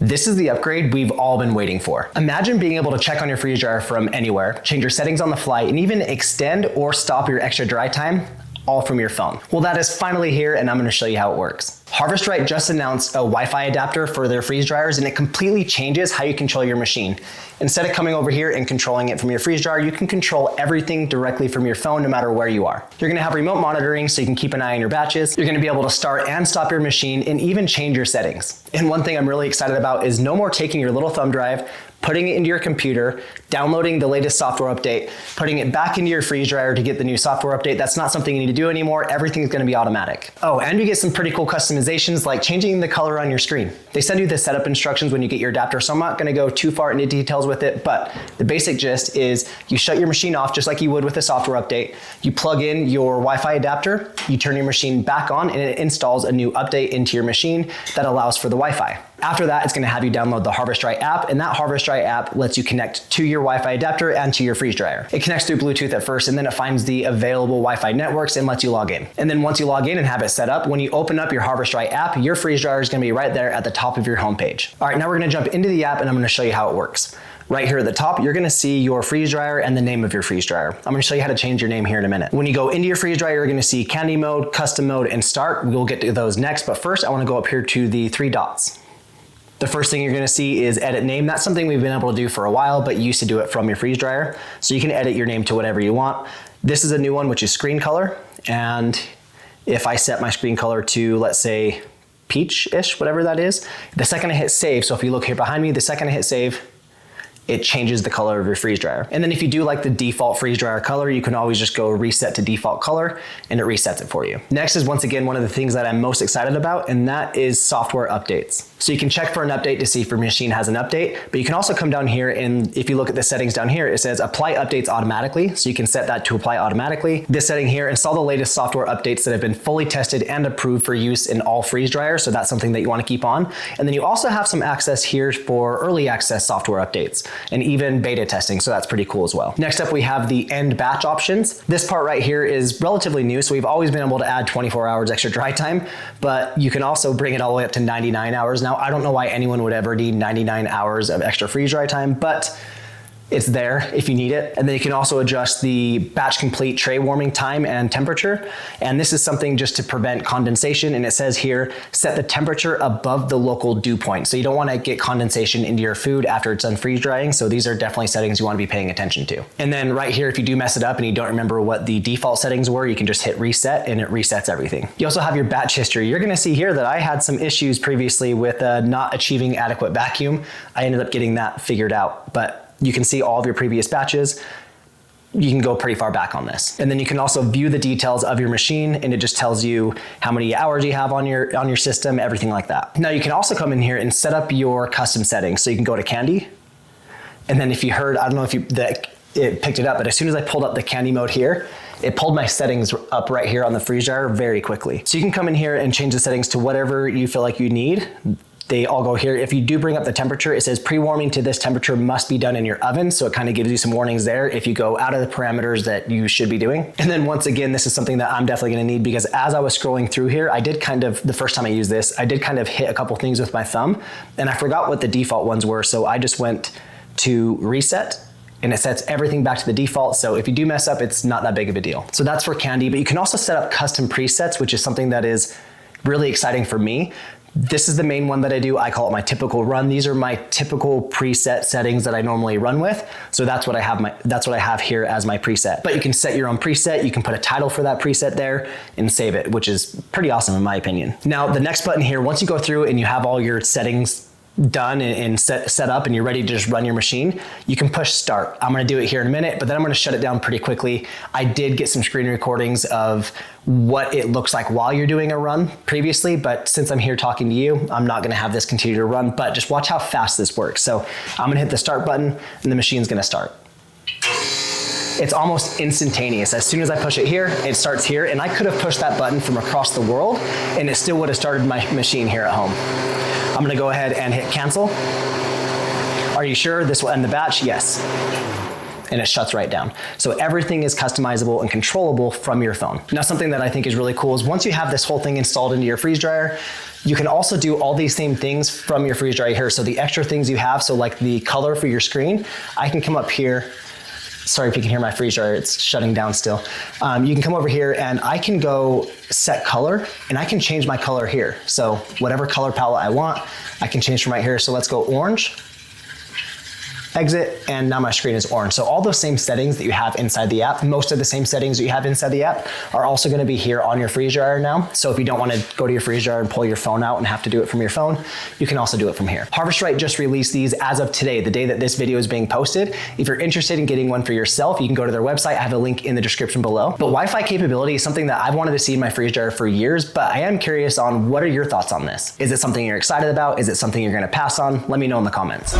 This is the upgrade we've all been waiting for. Imagine being able to check on your freeze dryer from anywhere, change your settings on the fly, and even extend or stop your extra dry time all from your phone. Well, that is finally here, and I'm gonna show you how it works. Harvest Right just announced a Wi-Fi adapter for their freeze dryers, and it completely changes how you control your machine. Instead of coming over here and controlling it from your freeze dryer, you can control everything directly from your phone no matter where you are. You're gonna have remote monitoring so you can keep an eye on your batches. You're gonna be able to start and stop your machine and even change your settings. And one thing I'm really excited about is no more taking your little thumb drive, putting it into your computer, downloading the latest software update, putting it back into your freeze dryer to get the new software update. That's not something you need to do anymore. Everything's gonna be automatic. Oh, and you get some pretty cool customizations like changing the color on your screen. They send you the setup instructions when you get your adapter, so I'm not gonna go too far into details with it, but the basic gist is you shut your machine off just like you would with a software update. You plug in your Wi-Fi adapter, you turn your machine back on, and it installs a new update into your machine that allows for the Wi-Fi. After that, it's gonna have you download the Harvest Right app, and that Harvest Right app lets you connect to your Wi-Fi adapter and to your freeze dryer. It connects through Bluetooth at first, and then it finds the available Wi-Fi networks and lets you log in. And then once you log in and have it set up, when you open up your Harvest Right app, your freeze dryer is gonna be right there at the top of your homepage. All right, now we're gonna jump into the app, and I'm gonna show you how it works. Right here at the top, you're gonna see your freeze dryer and the name of your freeze dryer. I'm gonna show you how to change your name here in a minute. When you go into your freeze dryer, you're gonna see candy mode, custom mode, and start. We'll get to those next, but first I wanna go up here to the 3 dots. The first thing you're gonna see is edit name. That's something we've been able to do for a while, but you used to do it from your freeze dryer. So you can edit your name to whatever you want. This is a new one, which is screen color. And if I set my screen color to, let's say, peach-ish, whatever that is, the second I hit save, so if you look here behind me, the second I hit save, it changes the color of your freeze dryer. And then if you do like the default freeze dryer color, you can always just go reset to default color and it resets it for you. Next is once again one of the things that I'm most excited about, and that is software updates. So you can check for an update to see if your machine has an update, but you can also come down here, and if you look at the settings down here, it says apply updates automatically. So you can set that to apply automatically. This setting here, install the latest software updates that have been fully tested and approved for use in all freeze dryers. So that's something that you want to keep on. And then you also have some access here for early access software updates and even beta testing. So that's pretty cool as well. Next up, we have the end batch options. This part right here is relatively new. So we've always been able to add 24 hours extra dry time, but you can also bring it all the way up to 99 hours. Now, I don't know why anyone would ever need 99 hours of extra freeze dry time, but it's there if you need it. And then you can also adjust the batch complete tray warming time and temperature. And this is something just to prevent condensation. And it says here, set the temperature above the local dew point. So you don't want to get condensation into your food after it's done freeze drying. So these are definitely settings you want to be paying attention to. And then right here, if you do mess it up and you don't remember what the default settings were, you can just hit reset and it resets everything. You also have your batch history. You're going to see here that I had some issues previously with not achieving adequate vacuum. I ended up getting that figured out, but you can see all of your previous batches. You can go pretty far back on this. And then you can also view the details of your machine, and it just tells you how many hours you have on your system, everything like that. Now you can also come in here and set up your custom settings. So you can go to candy. And then if you heard, I don't know if it picked it up, but as soon as I pulled up the candy mode here, it pulled my settings up right here on the freeze dryer very quickly. So you can come in here and change the settings to whatever you feel like you need. They all go here. If you do bring up the temperature, it says pre-warming to this temperature must be done in your oven. So it kind of gives you some warnings there if you go out of the parameters that you should be doing. And then once again, this is something that I'm definitely gonna need, because as I was scrolling through here, I did kind of, the first time I used this, I did kind of hit a couple things with my thumb and I forgot what the default ones were. So I just went to reset and it sets everything back to the default. So if you do mess up, it's not that big of a deal. So that's for candy, but you can also set up custom presets, which is something that is really exciting for me. This is the main one that I do. I call it my typical run. These are my typical preset settings that I normally run with. So that's what I have here as my preset. But you can set your own preset. You can put a title for that preset there and save it, which is pretty awesome in my opinion. Now, the next button here, once you go through and you have all your settings done and set up and you're ready to just run your machine, you can push start. I'm gonna do it here in a minute, but then I'm gonna shut it down pretty quickly. I did get some screen recordings of what it looks like while you're doing a run previously, but since I'm here talking to you, I'm not gonna have this continue to run, but just watch how fast this works. So I'm gonna hit the start button and the machine's gonna start. It's almost instantaneous. As soon as I push it here, it starts here, and I could have pushed that button from across the world and it still would have started my machine here at home. I'm gonna go ahead and hit cancel. Are you sure this will end the batch? Yes. and it shuts right down. So everything is customizable and controllable from your phone. Now, something that I think is really cool is once you have this whole thing installed into your freeze dryer, you can also do all these same things from your freeze dryer here. So the extra things you have, so like the color for your screen, I can come up here. Sorry if you can hear my freeze dryer, it's shutting down still. You can come over here and I can go set color and I can change my color here. So whatever color palette I want, I can change from right here. So let's go orange, exit, and now my screen is orange. So all those same settings that you have inside the app, most of the same settings that you have inside the app are also gonna be here on your freeze dryer now. So if you don't wanna go to your freeze dryer and pull your phone out and have to do it from your phone, you can also do it from here. Harvest Right just released these as of today, the day that this video is being posted. If you're interested in getting one for yourself, you can go to their website. I have a link in the description below. But Wi-Fi capability is something that I've wanted to see in my freeze dryer for years, but I am curious on what are your thoughts on this? Is it something you're excited about? Is it something you're gonna pass on? Let me know in the comments.